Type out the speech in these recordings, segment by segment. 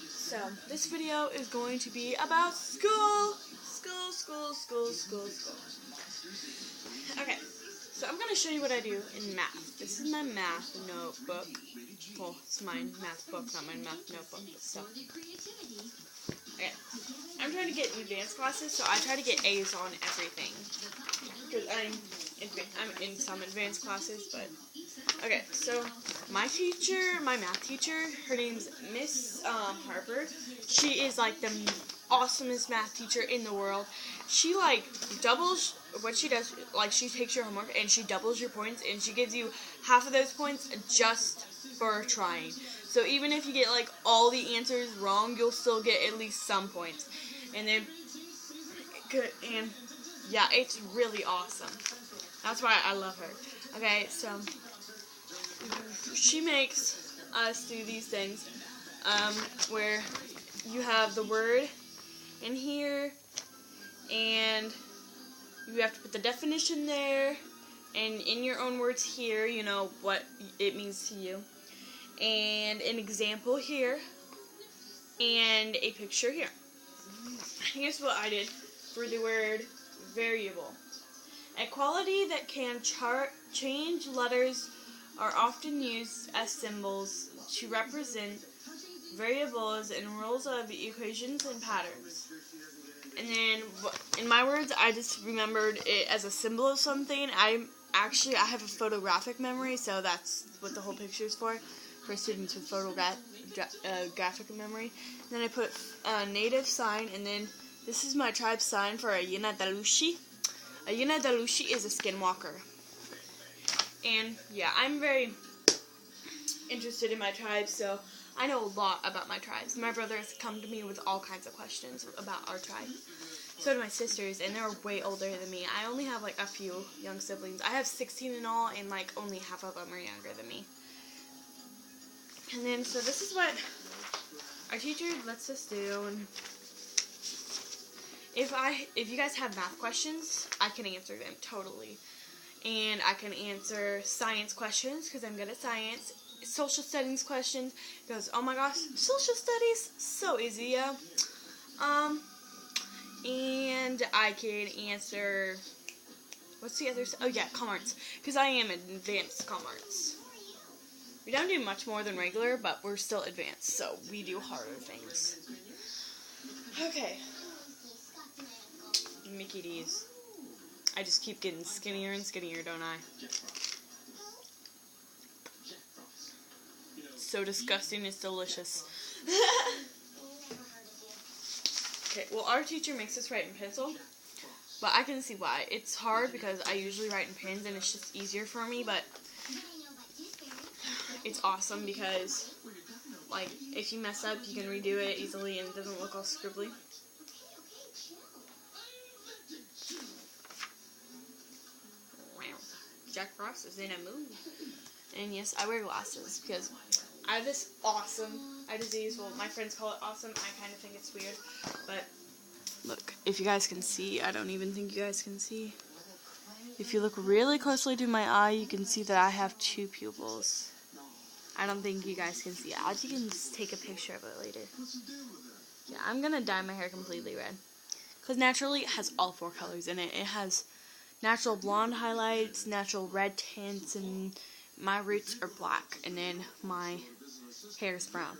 So this video is going to be about school. Okay, so I'm going to show you what I do in math. This is my math notebook. Well, it's my math book, not my math notebook, but still. Okay, I'm trying to get in advanced classes, so I try to get A's on everything. Because I'm in some advanced classes, but... Okay, so my math teacher, her name's Miss Harper. She is like the awesomest math teacher in the world. She like doubles what she does, like she takes your homework and she doubles your points and she gives you half of those points just for trying. So even if you get like all the answers wrong, you'll still get at least some points. And then, and yeah, it's really awesome. That's why I love her. Okay, so she makes us do these things where you have the word in here and you have to put the definition there and in your own words here, you know what it means to you, and an example here and a picture here. Here's what I did for the word variable. A quality that can change letters are often used as symbols to represent variables and rules of equations and patterns. And then, in my words, I just remembered it as a symbol of something. I have a photographic memory, so that's what the whole picture is for students with photographic memory. And then I put a native sign, and then this is my tribe sign for a Yena Dalushi. A Yena Dalushi is a skinwalker. And yeah, I'm very interested in my tribe, so I know a lot about my tribes. My brothers come to me with all kinds of questions about our tribe. So do my sisters, and they're way older than me. I only have like a few young siblings. I have 16 in all, and like only half of them are younger than me. And then, so this is what our teacher lets us do. And if you guys have math questions, I can answer them totally. And I can answer science questions because I'm good at science. Social studies questions because, oh my gosh, social studies, so easy, yeah. And I can answer, what's the other, oh yeah, comm arts, because I am in advanced comm arts. We don't do much more than regular, but we're still advanced, so we do harder things. Okay. Mickey D's. I just keep getting skinnier and skinnier, don't I? So disgusting, it's delicious. Okay, well, our teacher makes us write in pencil, but I can see why. It's hard because I usually write in pens and it's just easier for me, but it's awesome because, like, if you mess up, you can redo it easily and it doesn't look all scribbly. Jack Frost is in a mood. And yes, I wear glasses because I have this awesome eye disease. Well, my friends call it awesome. I kind of think it's weird. But look, if you guys can see, I don't even think you guys can see. If you look really closely to my eye, you can see that I have two pupils. I don't think you guys can see it. You can just take a picture of it later. Yeah, I'm going to dye my hair completely red. Because naturally, it has all four colors in it. It has natural blonde highlights, natural red tints, and my roots are black, and then my hair is brown.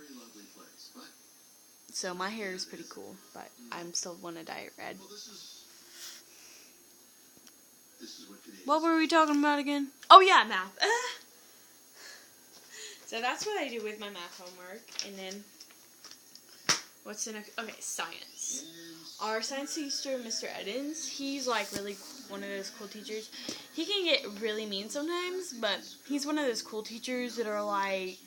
So my hair is pretty cool, but I'm still want to dye it red. What were we talking about again? Oh yeah, math. So that's what I do with my math homework, and then what's the next? Okay, science. Our science teacher, Mr. Edens, he's like really one of those cool teachers. He can get really mean sometimes, but he's one of those cool teachers that are like,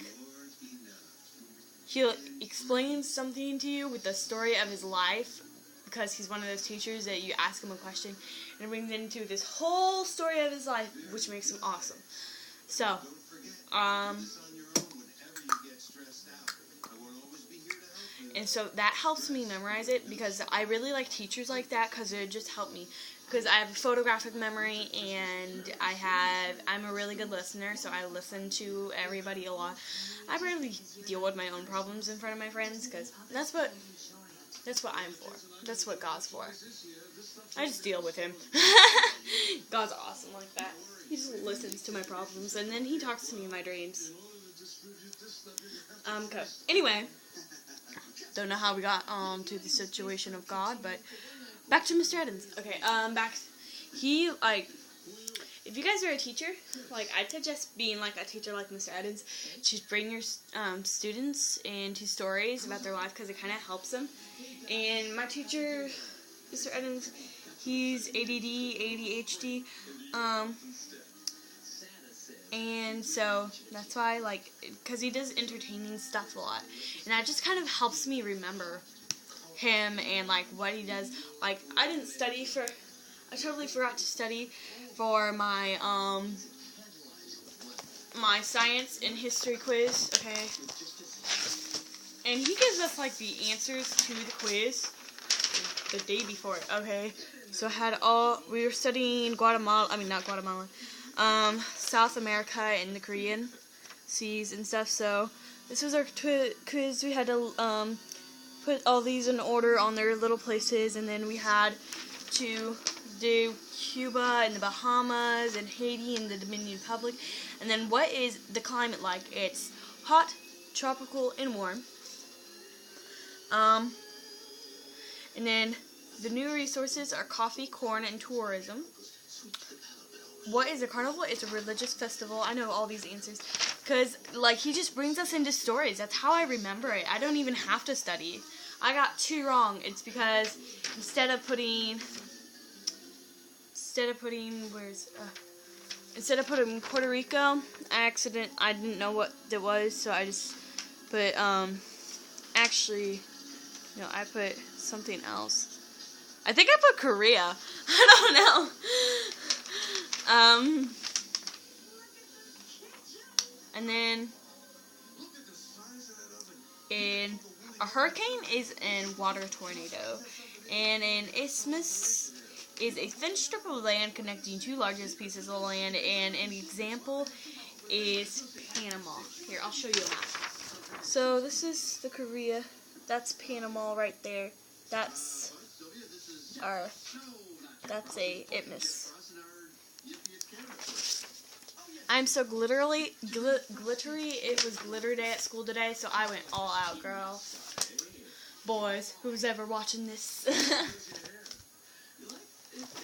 he'll explain something to you with the story of his life, because he's one of those teachers that you ask him a question and it brings into this whole story of his life, which makes him awesome. So, and so that helps me memorize it because I really like teachers like that because it just helped me because I have a photographic memory, and I'm a really good listener, so I listen to everybody a lot. I rarely deal with my own problems in front of my friends, because that's what I'm for. That's what God's for. I just deal with him. God's awesome like that. He just listens to my problems, and then he talks to me in my dreams. Okay. Anyway, don't know how we got to the situation of God, but back to Mr. Edens. Okay, if you guys are a teacher, I'd suggest being a teacher like Mr. Edens. Just bring your students into stories about their life, because it kind of helps them. And my teacher, Mr. Edens, he's ADD, ADHD, and so that's why, because he does entertaining stuff a lot, and that just kind of helps me remember him and what he does. I totally forgot to study for my my science and history quiz. Okay, and he gives us the answers to the quiz the day before. Okay, so we were studying South America and the Korean seas and stuff. So this was our quiz. We had to put all these in order on their little places, and then we had to do Cuba and the Bahamas and Haiti and the Dominican Republic. And then what is the climate like? It's hot, tropical, and warm. And then the new resources are coffee, corn, and tourism. What is a carnival? It's a religious festival. I know all these answers because he just brings us into stories. That's how I remember it. I don't even have to study. I got 2 wrong. It's because instead of putting Puerto Rico, I didn't know what it was, so I just put I put something else. I think I put Korea. I don't know. And then a hurricane is a water tornado, and an isthmus is a thin strip of land connecting 2 largest pieces of land, and an example is Panama. Here, I'll show you a map. So this is the Korea. That's Panama right there. That's a isthmus. I'm so glittery. It was glitter day at school today, so I went all out, girl. Boys, who's ever watching this?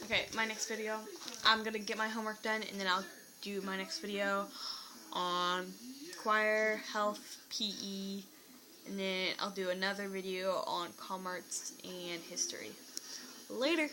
Okay, my next video, I'm gonna get my homework done, and then I'll do my next video on choir, health, PE, and then I'll do another video on commerce and history. Later.